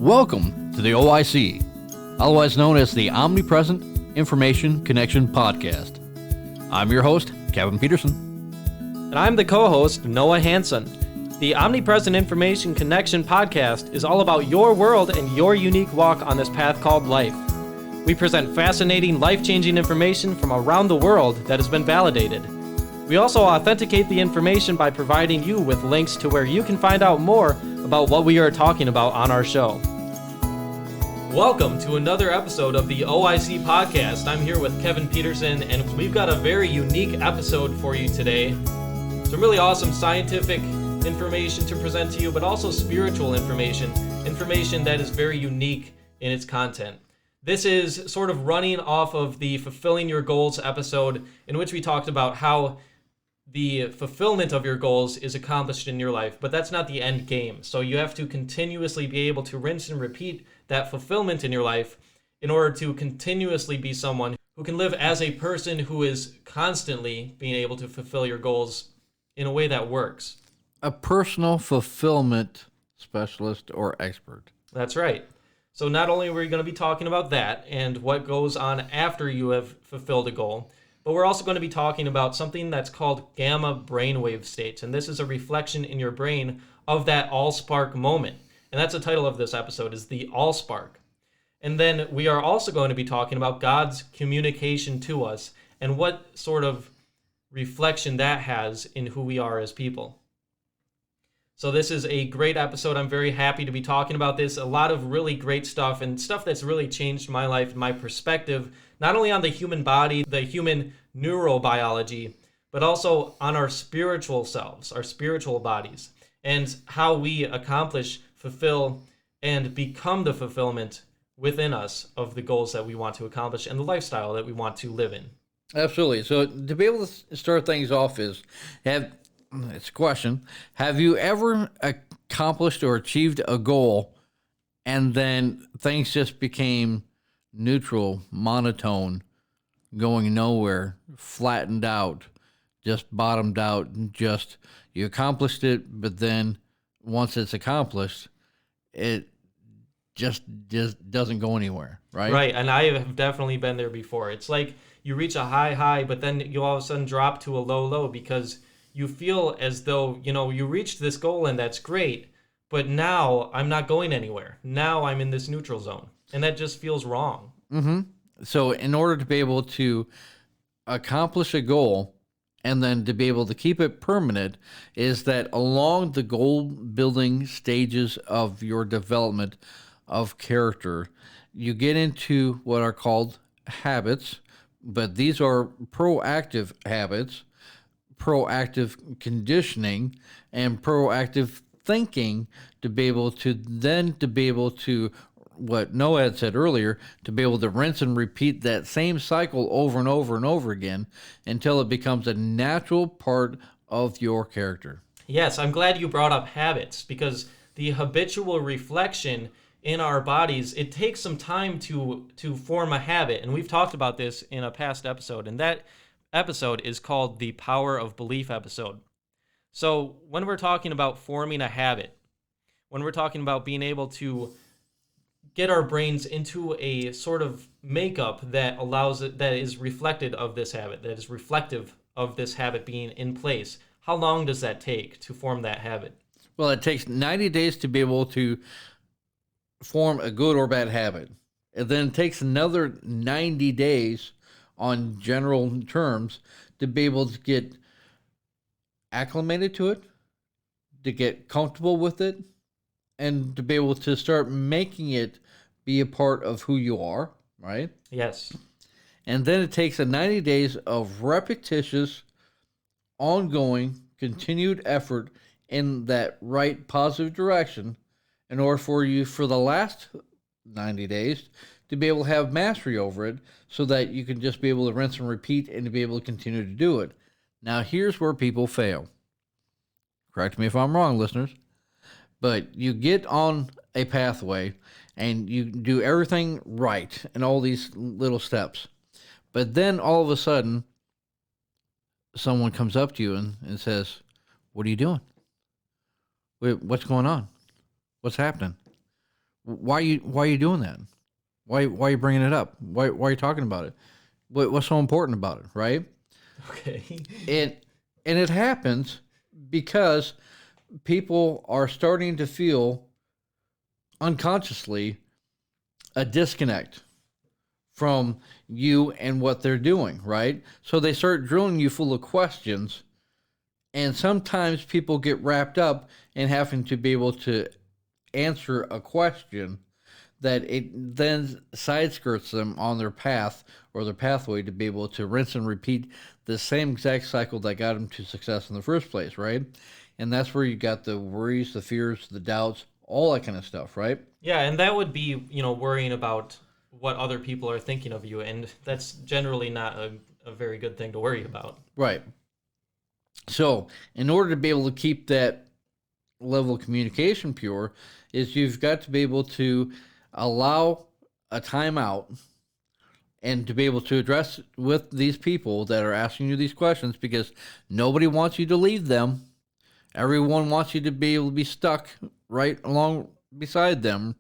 Welcome to the OIC, otherwise known as the Omnipresent Information Connection podcast. I'm your host, Kevin Peterson. And I'm the co-host, Noah Hansen. The Omnipresent Information Connection podcast is all about your world and your unique walk on this path called life. We present fascinating, life-changing information from around the world that has been validated. We also authenticate the information by providing you with links to where you can find out more about what we are talking about on our show. Welcome to another episode of the OIC podcast. I'm here with Kevin Peterson, and we've got a very unique episode for you today. Some really awesome scientific information to present to you, but also spiritual information that is very unique in its content. This is sort of running off of the Fulfilling Your Goals episode, in which we talked about how the fulfillment of your goals is accomplished in your life, but that's not the end game. So you have to continuously be able to rinse and repeat that fulfillment in your life in order to continuously be someone who can live as a person who is constantly being able to fulfill your goals in a way that works. A personal fulfillment specialist or expert. That's right. So not only are we going to be talking about that and what goes on after you have fulfilled a goal, but we're also going to be talking about something that's called gamma brainwave states. And this is a reflection in your brain of that Allspark moment. And that's the title of this episode, is the Allspark. And then we are also going to be talking about God's communication to us and what sort of reflection that has in who we are as people. So this is a great episode. I'm very happy to be talking about this. A lot of really great stuff and stuff that's really changed my life, my perspective, not only on the human body, the human neurobiology, but also on our spiritual selves, our spiritual bodies, and how we accomplish, fulfill, and become the fulfillment within us of the goals that we want to accomplish and the lifestyle that we want to live in. Absolutely. So to be able to start things off it's a question. Have you ever accomplished or achieved a goal and then things just became neutral, monotone, going nowhere, flattened out, just bottomed out, and just you accomplished it, but then once it's accomplished, it just doesn't go anywhere, right? Right, and I have definitely been there before. It's like you reach a high, but then you all of a sudden drop to a low because you feel as though, you reached this goal and that's great, but now I'm not going anywhere. Now I'm in this neutral zone, and that just feels wrong. Mm-hmm. So in order to be able to accomplish a goal and then to be able to keep it permanent is that along the goal building stages of your development of character, you get into what are called habits, but these are proactive habits, proactive conditioning, and proactive thinking to be able to what Noah had said earlier, to be able to rinse and repeat that same cycle over and over and over again until it becomes a natural part of your character. Yes, I'm glad you brought up habits, because the habitual reflection in our bodies, it takes some time to form a habit. And we've talked about this in a past episode, and that episode is called the Power of Belief episode. So when we're talking about forming a habit, when we're talking about being able to get our brains into a sort of makeup that allows it, that is reflected of this habit, that is reflective of this habit being in place, how long does that take to form that habit? Well, it takes 90 days to be able to form a good or bad habit. And then it takes another 90 days on general terms to be able to get acclimated to it, to get comfortable with it, and to be able to start making it be a part of who you are, right? Yes. And then it takes 90 days of repetitious, ongoing, continued effort in that right positive direction in order for you, for the last 90 days, to be able to have mastery over it so that you can just be able to rinse and repeat and to be able to continue to do it. Now, here's where people fail. Correct me if I'm wrong, listeners. But you get on a pathway and you do everything right in all these little steps. But then all of a sudden, someone comes up to you and says, "What are you doing? What's going on? What's happening? why are you doing that? Why are you bringing it up? Why are you talking about it? What's so important about it, right? Okay. And it happens because people are starting to feel unconsciously a disconnect from you and what they're doing, right? So they start drilling you full of questions, and sometimes people get wrapped up in having to be able to answer a question that it then side skirts them on their path or their pathway to be able to rinse and repeat the same exact cycle that got them to success in the first place, right? And that's where you got the worries, the fears, the doubts, all that kind of stuff, right? Yeah, and that would be, worrying about what other people are thinking of you, and that's generally not a very good thing to worry about. Right. So, in order to be able to keep that level of communication pure, is you've got to be able to allow a timeout and to be able to address with these people that are asking you these questions, because nobody wants you to leave them. Everyone wants you to be able to be stuck right along beside them,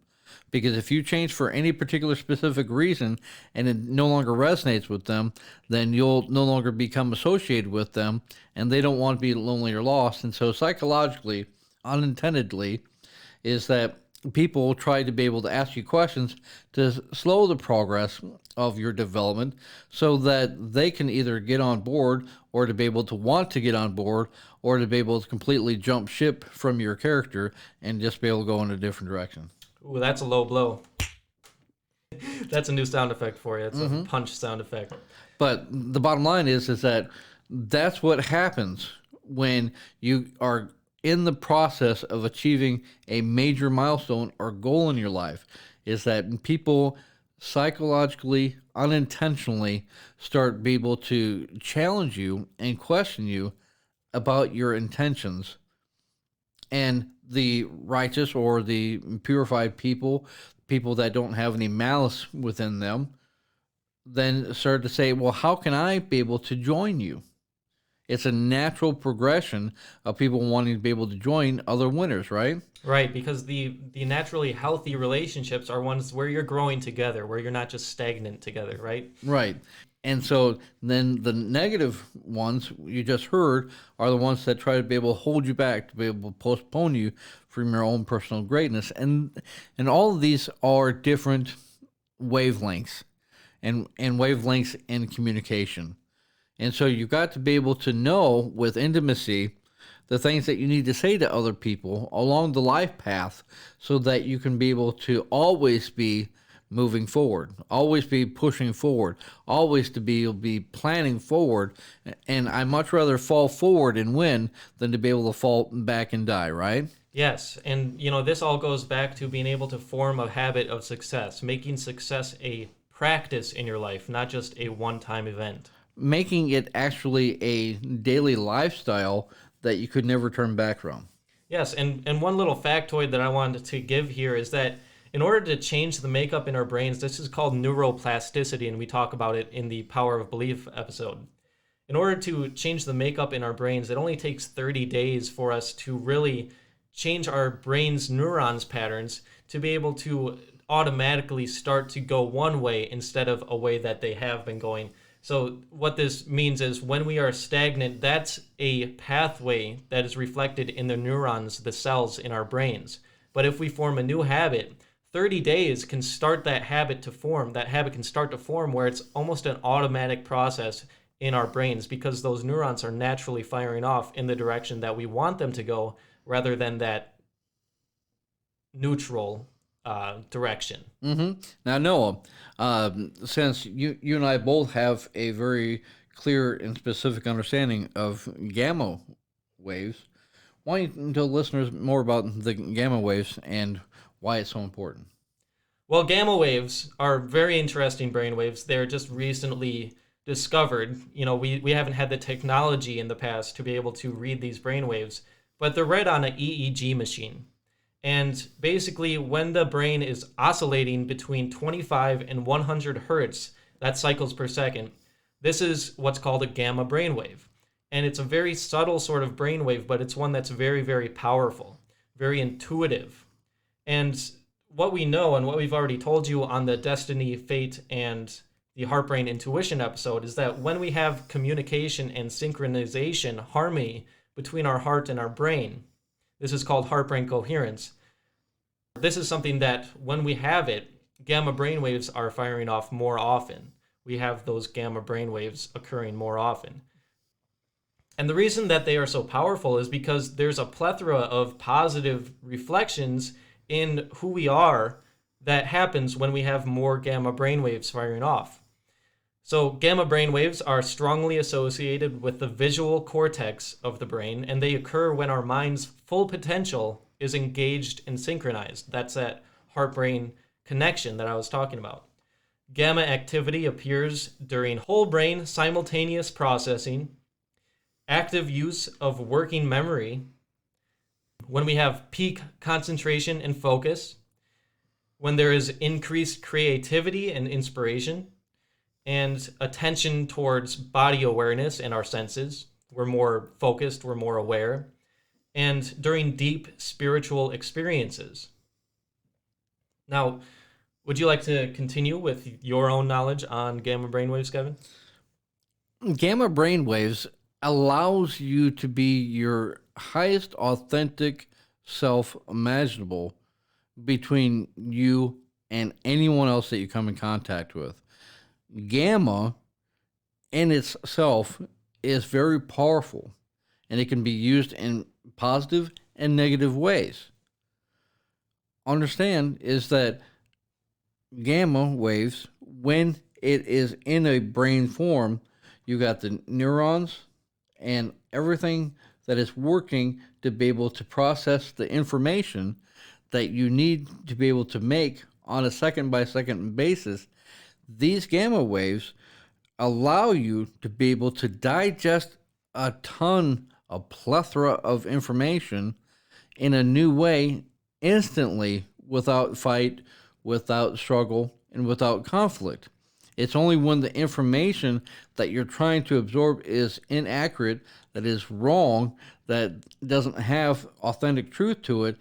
because if you change for any particular specific reason and it no longer resonates with them, then you'll no longer become associated with them, and they don't want to be lonely or lost. And so psychologically, unintendedly, is that people try to be able to ask you questions to slow the progress of your development so that they can either get on board, or to be able to want to get on board, or to be able to completely jump ship from your character and just be able to go in a different direction. Ooh, that's a low blow. That's a new sound effect for you. It's a punch sound effect. But the bottom line is that that's what happens when you are in the process of achieving a major milestone or goal in your life, is that people psychologically, unintentionally start be able to challenge you and question you about your intentions. And the righteous or the purified people that don't have any malice within them, then start to say, well, how can I be able to join you? It's a natural progression of people wanting to be able to join other winners, right? Right, because the naturally healthy relationships are ones where you're growing together, where you're not just stagnant together, right? Right. And so then the negative ones you just heard are the ones that try to be able to hold you back, to be able to postpone you from your own personal greatness. And all of these are different wavelengths and wavelengths in communication. And so you've got to be able to know with intimacy the things that you need to say to other people along the life path, so that you can be able to always be moving forward, always be pushing forward, always to be planning forward. And I much rather fall forward and win than to be able to fall back and die, right? Yes, and this all goes back to being able to form a habit of success, making success a practice in your life, not just a one-time event. Making it actually a daily lifestyle that you could never turn back from. Yes, and one little factoid that I wanted to give here is that in order to change the makeup in our brains, this is called neuroplasticity, and we talk about it in the Power of Belief episode. In order to change the makeup in our brains, it only takes 30 days for us to really change our brain's neurons patterns to be able to automatically start to go one way instead of a way that they have been going. So what this means is when we are stagnant, that's a pathway that is reflected in the neurons, the cells in our brains. But if we form a new habit, 30 days can start that habit to form. That habit can start to form where it's almost an automatic process in our brains, because those neurons are naturally firing off in the direction that we want them to go, rather than that neutral direction. Mm-hmm. Now, Noah, since you and I both have a very clear and specific understanding of gamma waves, why don't you tell listeners more about the gamma waves and why it's so important? Well, gamma waves are very interesting brain waves. They're just recently discovered. We haven't had the technology in the past to be able to read these brain waves, but they're read on an EEG machine. And basically, when the brain is oscillating between 25 and 100 hertz, that's cycles per second, this is what's called a gamma brainwave. And it's a very subtle sort of brainwave, but it's one that's very, very powerful, very intuitive. And what we know and what we've already told you on the Destiny, Fate, and the Heart-Brain Intuition episode is that when we have communication and synchronization, harmony between our heart and our brain, this is called heart-brain coherence. This is something that when we have it, gamma brainwaves are firing off more often. We have those gamma brainwaves occurring more often. And the reason that they are so powerful is because there's a plethora of positive reflections in who we are that happens when we have more gamma brainwaves firing off. So gamma brainwaves are strongly associated with the visual cortex of the brain, and they occur when our mind's full potential is engaged and synchronized. That's that heart-brain connection that I was talking about. Gamma activity appears during whole brain simultaneous processing, active use of working memory, when we have peak concentration and focus, when there is increased creativity and inspiration, and attention towards body awareness and our senses. We're more focused, we're more aware, and during deep spiritual experiences. Now, would you like to continue with your own knowledge on gamma brainwaves, Kevin? Gamma brainwaves allows you to be your highest authentic self imaginable between you and anyone else that you come in contact with. Gamma in itself is very powerful, and it can be used in positive and negative ways. Understand is that gamma waves, when it is in a brain form, you got the neurons and everything that is working to be able to process the information that you need to be able to make on a second by second basis. These gamma waves allow you to be able to digest a plethora of information in a new way instantly, without fight, without struggle, and without conflict. It's only when the information that you're trying to absorb is inaccurate, that is wrong, that doesn't have authentic truth to it,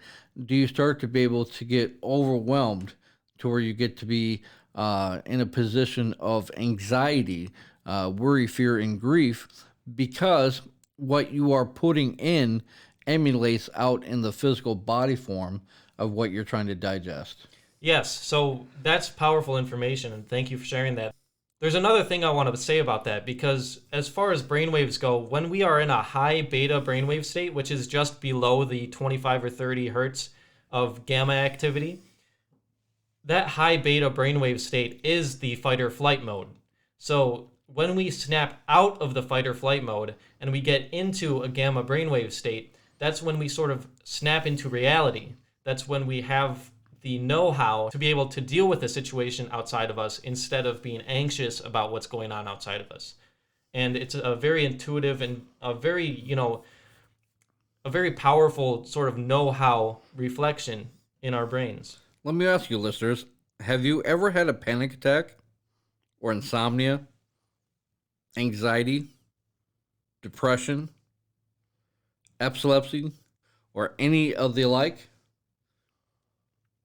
do you start to be able to get overwhelmed to where you get to be in a position of anxiety, worry, fear, and grief, because what you are putting in emulates out in the physical body form of what you're trying to digest. Yes, so that's powerful information, and thank you for sharing that. There's another thing I want to say about that, because as far as brainwaves go, when we are in a high beta brainwave state, which is just below the 25 or 30 hertz of gamma activity, that high beta brainwave state is the fight or flight mode. So when we snap out of the fight or flight mode and we get into a gamma brainwave state, that's when we sort of snap into reality. That's when we have the know-how to be able to deal with the situation outside of us instead of being anxious about what's going on outside of us. And it's a very intuitive and a very powerful sort of know-how reflection in our brains. Let me ask you, listeners, have you ever had a panic attack or insomnia, anxiety, depression, epilepsy, or any of the like?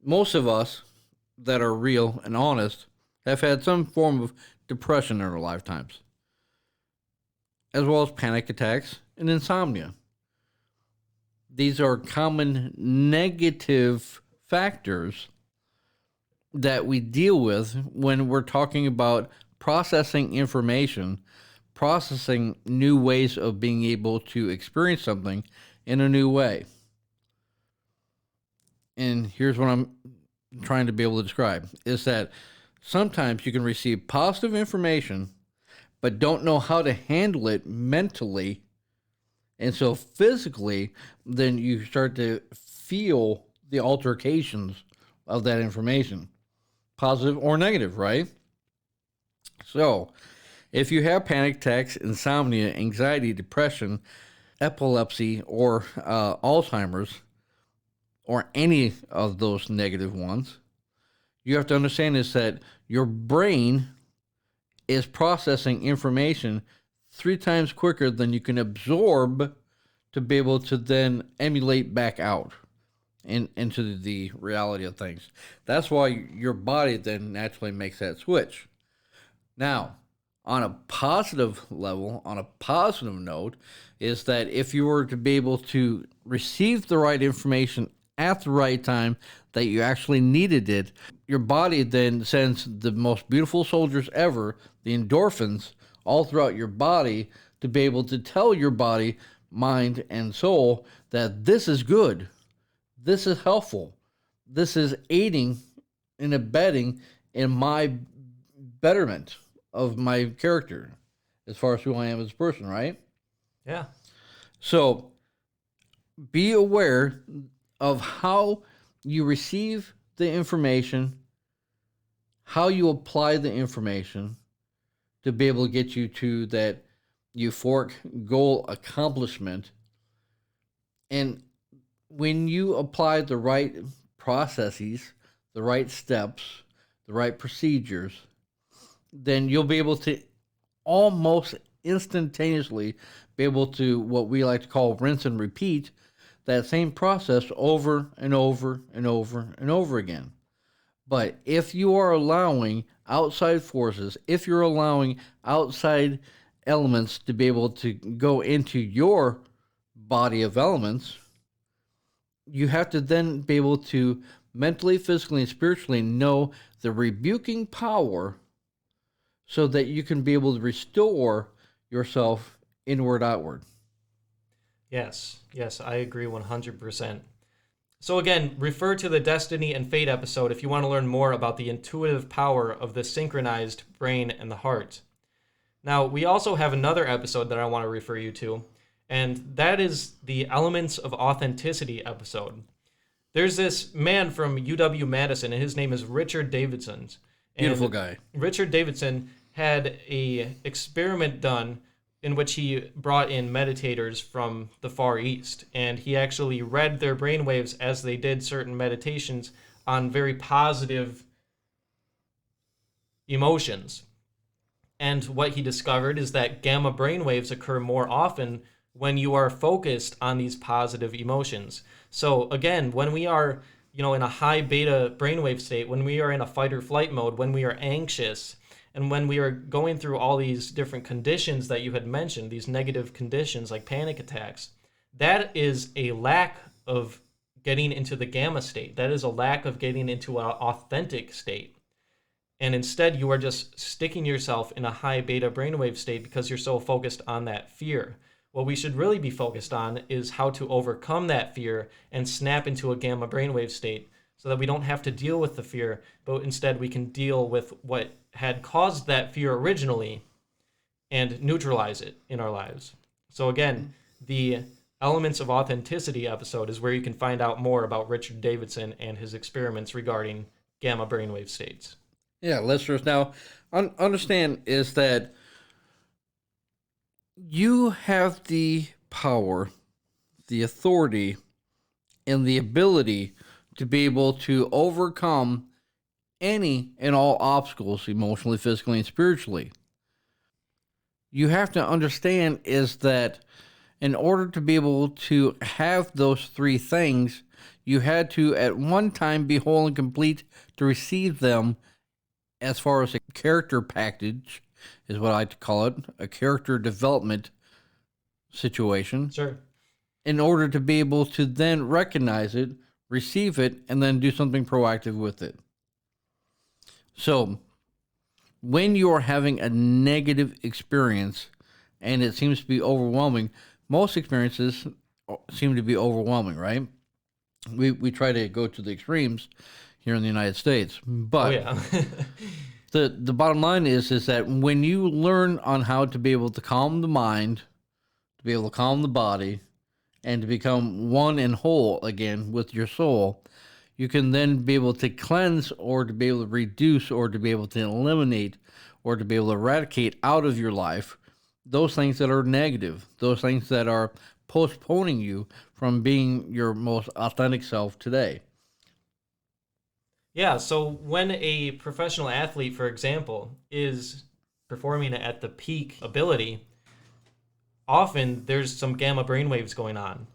Most of us that are real and honest have had some form of depression in our lifetimes, as well as panic attacks and insomnia. These are common negative factors that we deal with when we're talking about processing information, processing new ways of being able to experience something in a new way. And here's what I'm trying to be able to describe, is that sometimes you can receive positive information, but don't know how to handle it mentally. And so physically, then you start to feel the altercations of that information, positive or negative, right? So if you have panic attacks, insomnia, anxiety, depression, epilepsy, or Alzheimer's, or any of those negative ones, you have to understand is that your brain is processing information 3 times quicker than you can absorb to be able to then emulate back out. into the reality of things. That's why your body then naturally makes that switch. Now, on a positive level, on a positive note, is that if you were to be able to receive the right information at the right time that you actually needed it, your body then sends the most beautiful soldiers ever, the endorphins, all throughout your body to be able to tell your body, mind, and soul that this is good, this is helpful, this is aiding and abetting in my betterment of my character as far as who I am as a person, right? Yeah. So be aware of how you receive the information, how you apply the information to be able to get you to that euphoric goal accomplishment. And when you apply the right processes, the right steps, the right procedures, then you'll be able to almost instantaneously be able to what we like to call rinse and repeat that same process over and over and over and over again. But if you are allowing outside forces, if you're allowing outside elements to be able to go into your body of elements, you have to then be able to mentally, physically, and spiritually know the rebuking power so that you can be able to restore yourself inward outward. Yes, I agree 100%. So again, refer to the Destiny and Fate episode if you want to learn more about the intuitive power of the synchronized brain and the heart. Now, we also have another episode that I want to refer you to, and that is the Elements of Authenticity episode. There's this man from UW-Madison, and his name is Richard Davidson. Beautiful guy. Richard Davidson had a experiment done in which he brought in meditators from the Far East, and he actually read their brainwaves as they did certain meditations on very positive emotions. And what he discovered is that gamma brainwaves occur more often when you are focused on these positive emotions. So again, when we are, in a high beta brainwave state, when we are in a fight or flight mode, when we are anxious, and when we are going through all these different conditions that you had mentioned, these negative conditions like panic attacks, that is a lack of getting into the gamma state. That is a lack of getting into an authentic state. And instead, you are just sticking yourself in a high beta brainwave state because you're so focused on that fear. What we should really be focused on is how to overcome that fear and snap into a gamma brainwave state so that we don't have to deal with the fear, but instead we can deal with what had caused that fear originally and neutralize it in our lives. So again, the Elements of Authenticity episode is where you can find out more about Richard Davidson and his experiments regarding gamma brainwave states. Yeah, listeners, now understand is that you have the power, the authority, and the ability to be able to overcome any and all obstacles emotionally, physically, and spiritually. You have to understand is that in order to be able to have those three things, you had to at one time be whole and complete to receive them as far as a character package is what I like to call it, a character development situation. Sure. In order to be able to then recognize it, receive it, and then do something proactive with it. So, when you are having a negative experience and it seems to be overwhelming, most experiences seem to be overwhelming, right? We try to go to the extremes here in the United States, but the bottom line is that when you learn on how to be able to calm the mind, to be able to calm the body, and to become one and whole again with your soul, you can then be able to cleanse or to be able to reduce or to be able to eliminate or to be able to eradicate out of your life those things that are negative, those things that are postponing you from being your most authentic self today. Yeah, so when a professional athlete, for example, is performing at the peak ability, often there's some gamma brainwaves going on.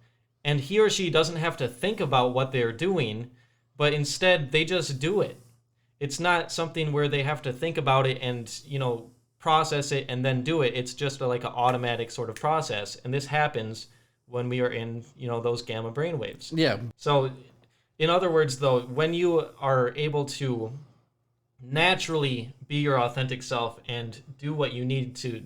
And he or she doesn't have to think about what they're doing, but instead they just do it. It's not something where they have to think about it and, process it and then do it. It's just like an automatic sort of process. And this happens when we are in, those gamma brainwaves. Yeah. So in other words, though, when you are able to naturally be your authentic self and do what you need to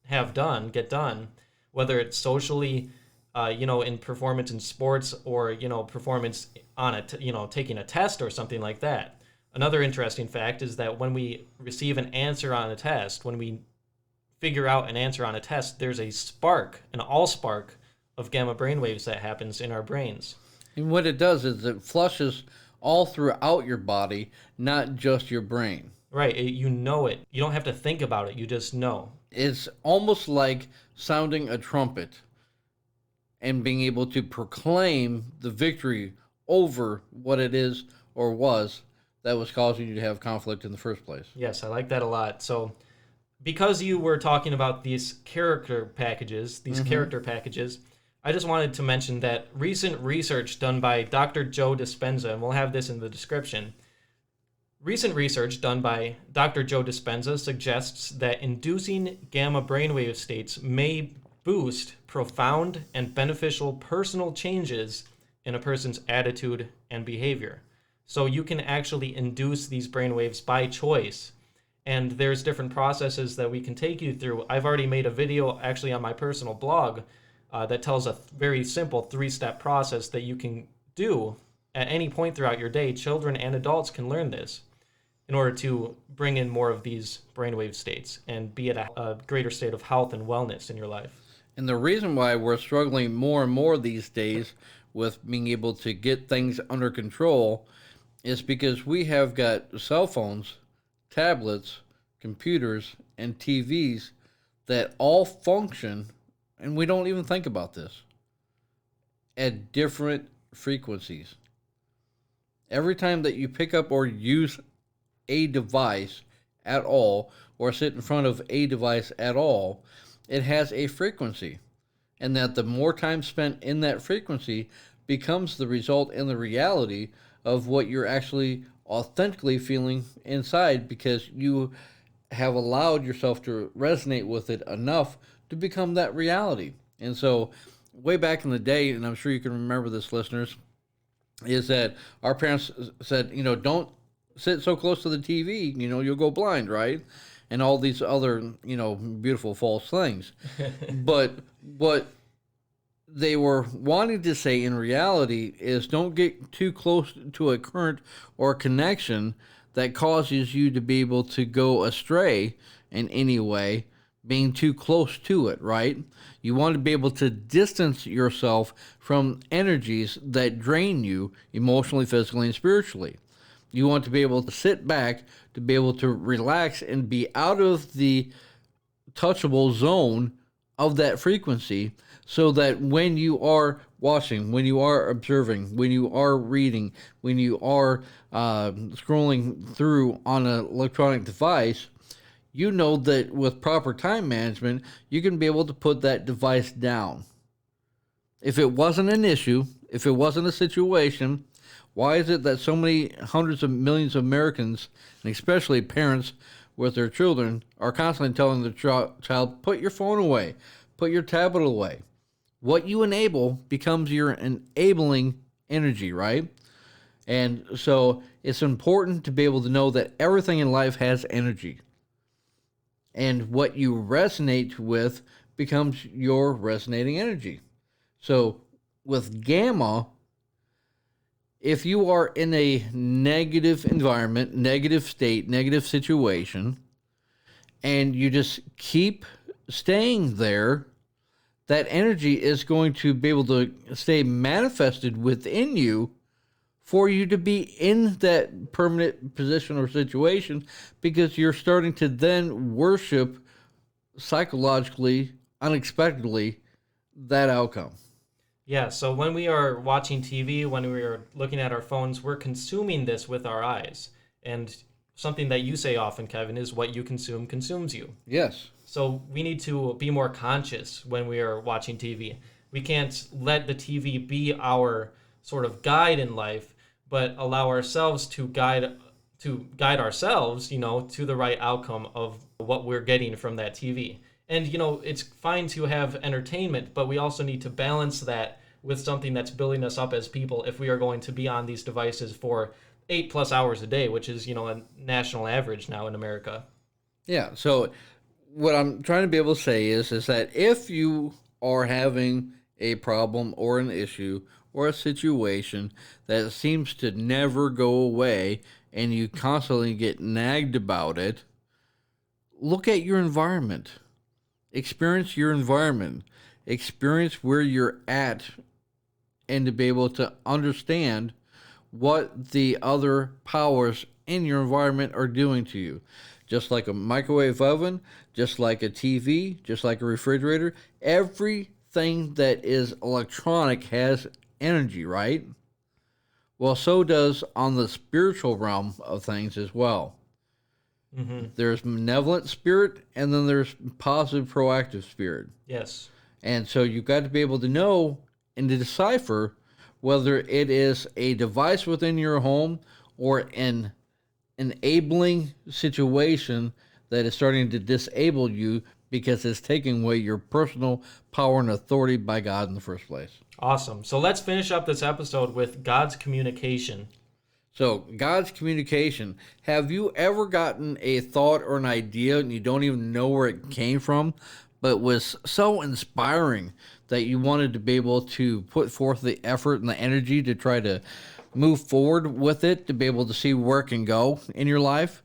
get done, whether it's socially, in performance in sports or, performance on taking a test or something like that. Another interesting fact is that when we receive an answer on a test, when we figure out an answer on a test, there's a spark, an Allspark of gamma brainwaves that happens in our brains. And what it does is it flushes all throughout your body, not just your brain. Right. You know it. You don't have to think about it. You just know. It's almost like sounding a trumpet and being able to proclaim the victory over what it is or was that was causing you to have conflict in the first place. Yes, I like that a lot. So because you were talking about these character packages, I just wanted to mention that recent research done by Dr. Joe Dispenza, and we'll have this in the description. Recent research done by Dr. Joe Dispenza suggests that inducing gamma brainwave states may boost profound and beneficial personal changes in a person's attitude and behavior. So you can actually induce these brainwaves by choice. And there's different processes that we can take you through. I've already made a video actually on my personal blog that tells a very simple 3-step process that you can do at any point throughout your day. Children and adults can learn this in order to bring in more of these brainwave states and be at a greater state of health and wellness in your life. And the reason why we're struggling more and more these days with being able to get things under control is because we have got cell phones, tablets, computers, and TVs that all function, and we don't even think about this, at different frequencies. Every time that you pick up or use a device at all, or sit in front of a device at all, it has a frequency. And that the more time spent in that frequency becomes the result and the reality of what you're actually authentically feeling inside, because you have allowed yourself to resonate with it enough to become that reality. And so way back in the day, and I'm sure you can remember this, listeners, is that our parents said, don't sit so close to the TV, you'll go blind, right? And all these other, beautiful false things. But what they were wanting to say in reality is don't get too close to a current or connection that causes you to be able to go astray in any way, being too close to it, right? You want to be able to distance yourself from energies that drain you emotionally, physically, and spiritually. You want to be able to sit back, to be able to relax and be out of the touchable zone of that frequency, so that when you are watching, when you are observing, when you are reading, when you are scrolling through on an electronic device, you know that with proper time management, you can be able to put that device down. If it wasn't an issue, if it wasn't a situation, why is it that so many hundreds of millions of Americans, and especially parents with their children, are constantly telling their child, put your phone away, put your tablet away? What you enable becomes your enabling energy, right? And so it's important to be able to know that everything in life has energy. And what you resonate with becomes your resonating energy. So with gamma, if you are in a negative environment, negative state, negative situation, and you just keep staying there, that energy is going to be able to stay manifested within you for you to be in that permanent position or situation, because you're starting to then worship psychologically, unexpectedly, that outcome. Yeah, so when we are watching TV, when we are looking at our phones, we're consuming this with our eyes. And something that you say often, Kevin, is what you consume consumes you. Yes. So we need to be more conscious when we are watching TV. We can't let the TV be our sort of guide in life, but allow ourselves to guide ourselves, to the right outcome of what we're getting from that TV. And, it's fine to have entertainment, but we also need to balance that with something that's building us up as people if we are going to be on these devices for 8+ hours a day, which is, a national average now in America. Yeah. So what I'm trying to be able to say is that if you are having a problem or an issue or a situation that seems to never go away and you constantly get nagged about it, look at your environment. Experience your environment. Experience where you're at, and to be able to understand what the other powers in your environment are doing to you. Just like a microwave oven, just like a TV, just like a refrigerator, everything that is electronic has energy, right? Well, so does on the spiritual realm of things as well. Mm-hmm. There's malevolent spirit, and then there's positive, proactive spirit. Yes. And so you've got to be able to know and to decipher whether it is a device within your home or an enabling situation that is starting to disable you because it's taking away your personal power and authority by God in the first place. Awesome. So let's finish up this episode with God's communication. So, God's communication. Have you ever gotten a thought or an idea and you don't even know where it came from, but was so inspiring that you wanted to be able to put forth the effort and the energy to try to move forward with it, to be able to see where it can go in your life?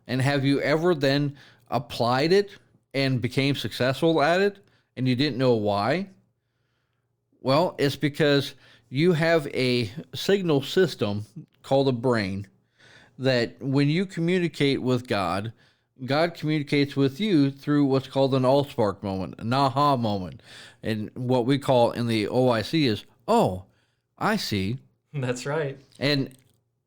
And have you ever then applied it and became successful at it and you didn't know why? Well, it's because you have a signal system called a brain that when you communicate with God, God communicates with you through what's called an Allspark moment, an aha moment. And what we call in the OIC is, oh, I see. That's right. And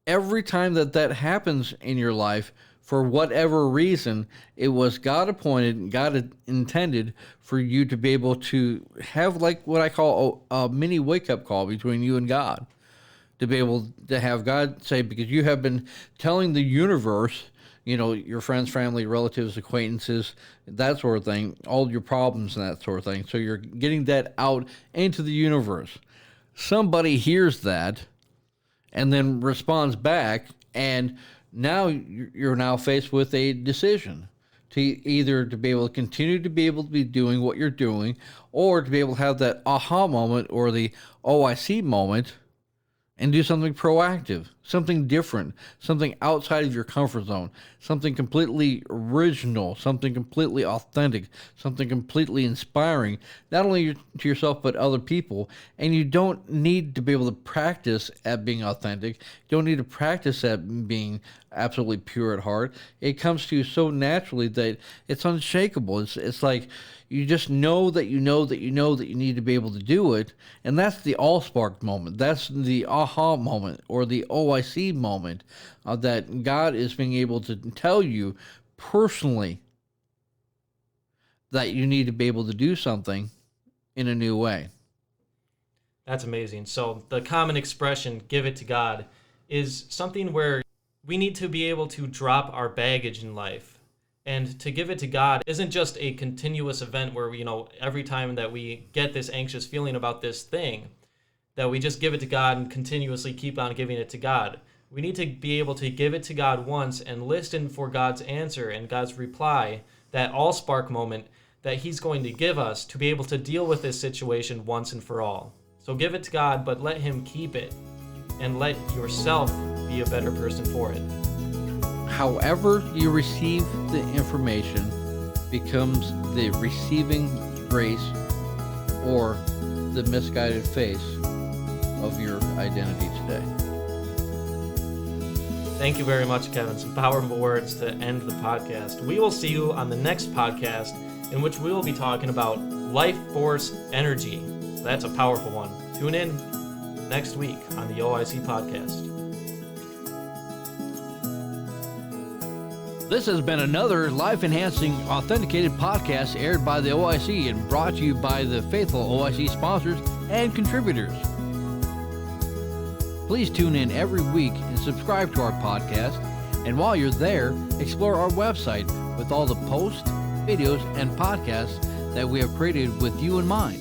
every time that happens in your life, for whatever reason, it was God appointed, God intended for you to be able to have like what I call a mini wake-up call between you and God. To be able to have God say, because you have been telling the universe, your friends, family, relatives, acquaintances, that sort of thing, all your problems and that sort of thing. So you're getting that out into the universe. Somebody hears that and then responds back, and now you're now faced with a decision to either to be able to continue to be able to be doing what you're doing, or to be able to have that aha moment or the OIC moment and do something proactive, something different, something outside of your comfort zone, something completely original, something completely authentic, something completely inspiring, not only to yourself but other people. And you don't need to be able to practice at being authentic. You don't need to practice at being absolutely pure at heart. It comes to you so naturally that it's unshakable. It's like you just know that you know that you know that you need to be able to do it. And that's the Allspark moment. That's the aha moment or the OIC moment that God is being able to tell you personally that you need to be able to do something in a new way. That's amazing. So the common expression, give it to God, is something where we need to be able to drop our baggage in life. And to give it to God isn't just a continuous event where, every time that we get this anxious feeling about this thing, that we just give it to God and continuously keep on giving it to God. We need to be able to give it to God once and listen for God's answer and God's reply, that Allspark moment that He's going to give us to be able to deal with this situation once and for all. So give it to God, but let Him keep it, and let yourself be a better person for it. However you receive the information becomes the receiving grace or the misguided face of your identity today. Thank you very much, Kevin. Some powerful words to end the podcast. We will see you on the next podcast, in which we will be talking about life force energy. So that's a powerful one. Tune in next week on the OIC podcast. This has been another life-enhancing, authenticated podcast aired by the OIC and brought to you by the faithful OIC sponsors and contributors. Please tune in every week and subscribe to our podcast. And while you're there, explore our website with all the posts, videos, and podcasts that we have created with you in mind.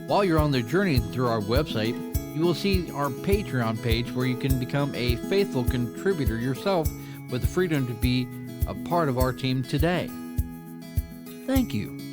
While you're on the journey through our website, you will see our Patreon page where you can become a faithful contributor yourself with the freedom to be a part of our team today. Thank you.